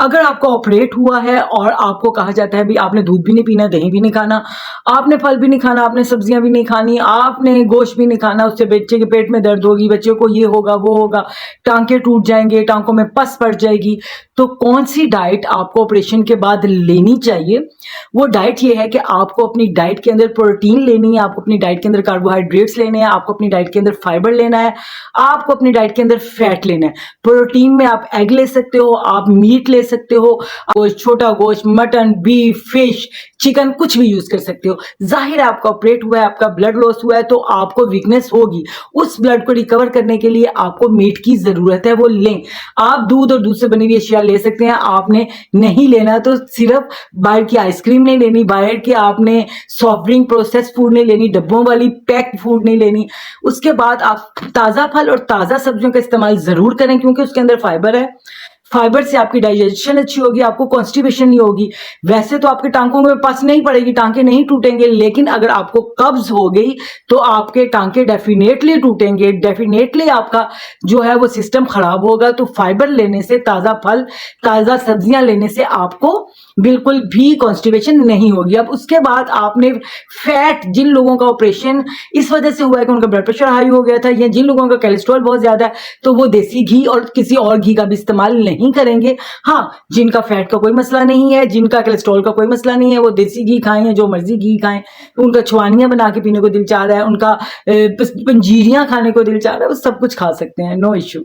अगर आपका ऑपरेट हुआ है और आपको कहा जाता है भी आपने दूध भी नहीं पीना, दही भी नहीं खाना, आपने फल भी नहीं खाना, आपने सब्जियां भी नहीं खानी, आपने गोश्त भी नहीं खाना, उससे बच्चे के पेट में दर्द होगी, बच्चे को ये होगा वो होगा, टांके टूट जाएंगे, टांकों में पस पड़ जाएगी, तो कौन सी डाइट आपको ऑपरेशन के बाद लेनी चाहिए? वो डाइट ये है कि आपको अपनी डाइट के अंदर प्रोटीन लेनी है, आपको अपनी डाइट के अंदर कार्बोहाइड्रेट्स लेने हैं, आपको अपनी डाइट के अंदर फाइबर लेना है, आपको अपनी डाइट के अंदर फैट लेना है। प्रोटीन में आप एग ले सकते हो, आप मीट ले सकते हो, गोश्त, छोटा गोश्त, मटन, बीफ, फिश, चिकन, कुछ भी यूज कर सकते हो। जाहिर है आपका ऑपरेट हुआ है, आपका ब्लड लॉस हुआ है, तो आपको वीकनेस होगी। उस ब्लड को रिकवर करने के लिए आपको मीट की जरूरत है, वो लें। आप दूध और दूध से बनी हुई अशिया ले सकते हैं। आपने नहीं लेना तो सिर्फ बाहर की आइसक्रीम नहीं लेनी, बाहर के आपने सॉफ्ट ड्रिंक, प्रोसेस फूड नहीं लेनी, डब्बों वाली पैक फूड नहीं लेनी। उसके बाद आप ताजा फल और ताजा सब्जियों का इस्तेमाल जरूर करें, क्योंकि उसके अंदर फाइबर है। फाइबर से आपकी डाइजेशन अच्छी होगी, आपको कॉन्स्टिपेशन नहीं होगी। वैसे तो आपके टांकों में पस नहीं पड़ेगी, टांके नहीं टूटेंगे, लेकिन अगर आपको कब्ज हो गई तो आपके टांके डेफिनेटली टूटेंगे, डेफिनेटली आपका जो है वो सिस्टम खराब होगा। तो फाइबर लेने से, ताजा फल, ताजा सब्जियां लेने से आपको बिल्कुल भी कॉन्स्टिपेशन नहीं होगी। अब उसके बाद आपने फैट, जिन लोगों का ऑपरेशन इस वजह से हुआ है कि उनका ब्लड प्रेशर हाई हो गया था, या जिन लोगों का कोलेस्ट्रॉल बहुत ज्यादा है, तो वो देसी घी और किसी और घी का भी इस्तेमाल नहीं करेंगे। हाँ, जिनका फैट का कोई मसला नहीं है, जिनका कोलेस्ट्रॉल का कोई मसला नहीं है, वो देसी घी खाएं या जो मर्जी घी खाएं। उनका छुआनियां बना के पीने को दिल चाह रहा है, उनका पंजीरियां खाने को दिल चाह रहा है, वो सब कुछ खा सकते हैं, नो इश्यू।